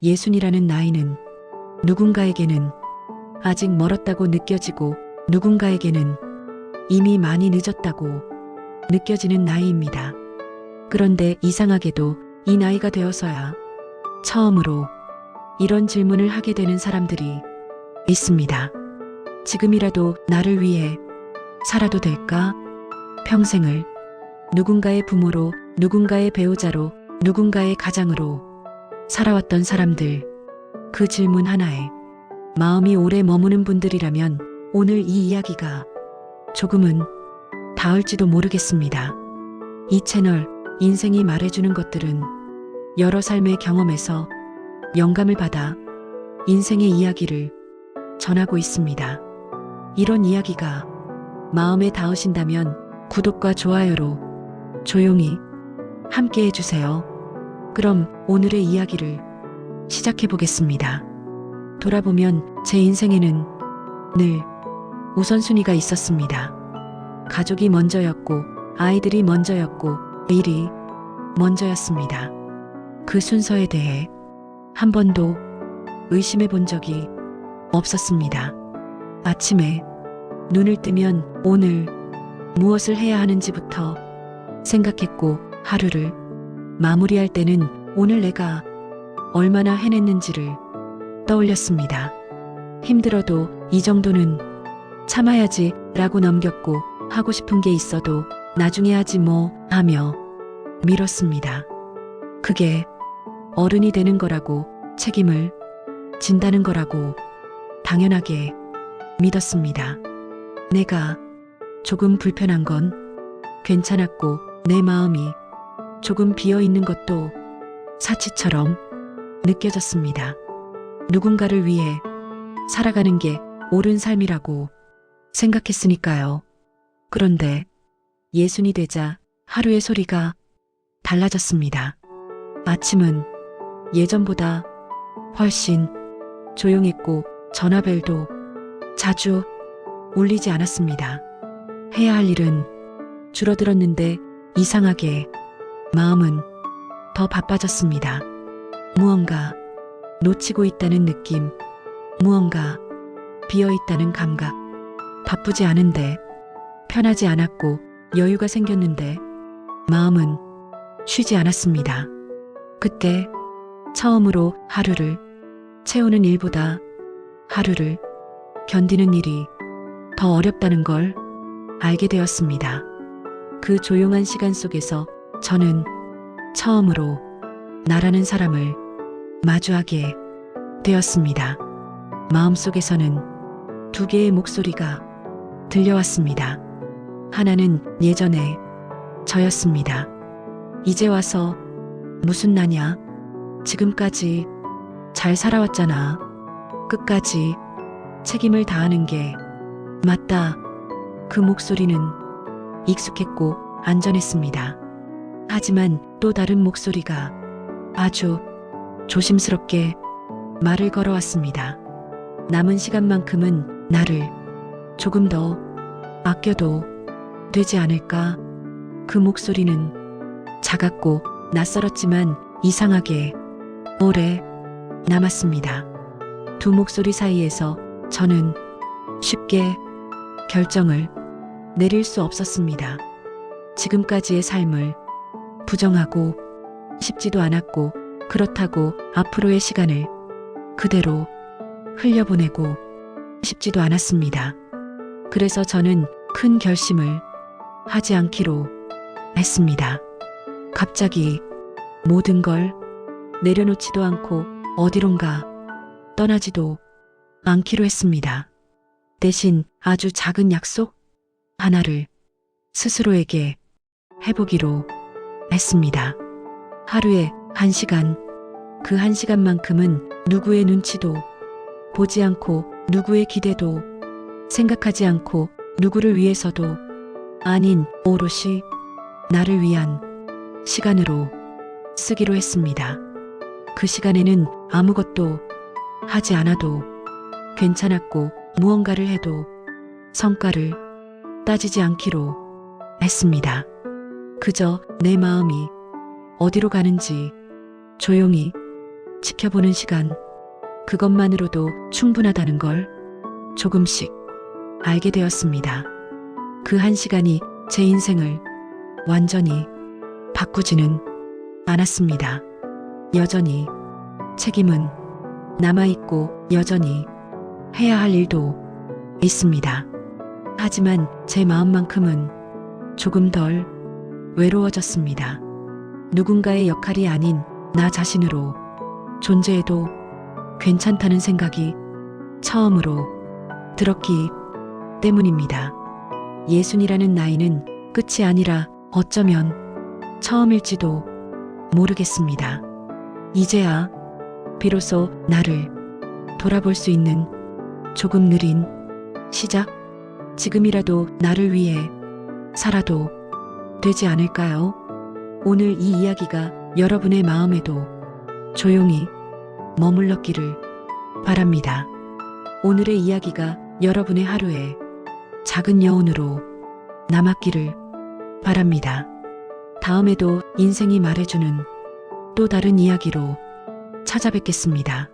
예순이라는 나이는 누군가에게는 아직 멀었다고 느껴지고 누군가에게는 이미 많이 늦었다고 느껴지는 나이입니다. 그런데 이상하게도 이 나이가 되어서야 처음으로 이런 질문을 하게 되는 사람들이 있습니다. 지금이라도 나를 위해 살아도 될까? 평생을 누군가의 부모로, 누군가의 배우자로, 누군가의 가장으로 살아왔던 사람들, 그 질문 하나에 마음이 오래 머무는 분들이라면 오늘 이 이야기가 조금은 닿을지도 모르겠습니다. 이 채널 인생이 말해주는 것들은 여러 삶의 경험에서 영감을 받아 인생의 이야기를 전하고 있습니다. 이런 이야기가 마음에 닿으신다면 구독과 좋아요로 조용히 함께 해주세요. 그럼 오늘의 이야기를 시작해 보겠습니다. 돌아보면 제 인생에는 늘 우선순위가 있었습니다. 가족이 먼저였고, 아이들이 먼저였고, 일이 먼저였습니다. 그 순서에 대해 한 번도 의심해 본 적이 없었습니다. 아침에 눈을 뜨면 오늘 무엇을 해야 하는지부터 생각했고, 하루를 마무리할 때는 오늘 내가 얼마나 해냈는지를 떠올렸습니다. 힘들어도 이 정도는 참아야지 라고 넘겼고, 하고 싶은 게 있어도 나중에 하지 뭐 하며 미뤘습니다. 그게 어른이 되는 거라고, 책임을 진다는 거라고 당연하게 믿었습니다. 내가 조금 불편한 건 괜찮았고, 내 마음이 조금 비어 있는 것도 사치처럼 느껴졌습니다. 누군가를 위해 살아가는 게 옳은 삶이라고 생각했으니까요. 그런데 예순이 되자 하루의 소리가 달라졌습니다. 아침은 예전보다 훨씬 조용했고, 전화벨도 자주 울리지 않았습니다. 해야 할 일은 줄어들었는데 이상하게 마음은 더 바빠졌습니다. 무언가 놓치고 있다는 느낌, 무언가 비어 있다는 감각. 바쁘지 않은데, 편하지 않았고, 여유가 생겼는데 마음은 쉬지 않았습니다. 그때 처음으로 하루를 채우는 일보다 하루를 견디는 일이 더 어렵다는 걸 알게 되었습니다. 그 조용한 시간 속에서 저는 처음으로 나라는 사람을 마주하게 되었습니다. 마음속에서는 두 개의 목소리가 들려왔습니다. 하나는 예전에 저였습니다. 이제 와서 무슨 나냐? 지금까지 잘 살아왔잖아. 끝까지 책임을 다하는 게 맞다. 그 목소리는 익숙했고 안전했습니다. 하지만 또 다른 목소리가 아주 조심스럽게 말을 걸어왔습니다. 남은 시간만큼은 나를 조금 더 아껴도 되지 않을까? 그 목소리는 작았고 낯설었지만 이상하게 오래 남았습니다. 두 목소리 사이에서 저는 쉽게 결정을 내릴 수 없었습니다. 지금까지의 삶을 부정하고 싶지도 않았고, 그렇다고 앞으로의 시간을 그대로 흘려보내고 싶지도 않았습니다. 그래서 저는 큰 결심을 하지 않기로 했습니다. 갑자기 모든 걸 내려놓지도 않고 어디론가 떠나지도 않기로 했습니다. 대신 아주 작은 약속 하나를 스스로에게 해보기로 했습니다. 하루에 1시간, 그 1시간만큼은 누구의 눈치도 보지 않고, 누구의 기대도 생각하지 않고, 누구를 위해서도 아닌 오롯이 나를 위한 시간으로 쓰기로 했습니다. 그 시간에는 아무것도 하지 않아도 괜찮았고, 무언가를 해도 성과를 따지지 않기로 했습니다. 그저 내 마음이 어디로 가는지 조용히 지켜보는 시간, 그것만으로도 충분하다는 걸 조금씩 알게 되었습니다. 그 한 시간이 제 인생을 완전히 바꾸지는 않았습니다. 여전히 책임은 남아있고 여전히 해야 할 일도 있습니다. 하지만 제 마음만큼은 조금 덜 외로워졌습니다. 누군가의 역할이 아닌 나 자신으로 존재해도 괜찮다는 생각이 처음으로 들었기 때문입니다. 예순이라는 나이는 끝이 아니라 어쩌면 처음일지도 모르겠습니다. 이제야 비로소 나를 돌아볼 수 있는 조금 느린 시작, 지금이라도 나를 위해 살아도 되지 않을까요? 오늘 이 이야기가 여러분의 마음에도 조용히 머물렀기를 바랍니다. 오늘의 이야기가 여러분의 하루에 작은 여운으로 남았기를 바랍니다. 다음에도 인생이 말해주는 또 다른 이야기로 찾아뵙겠습니다.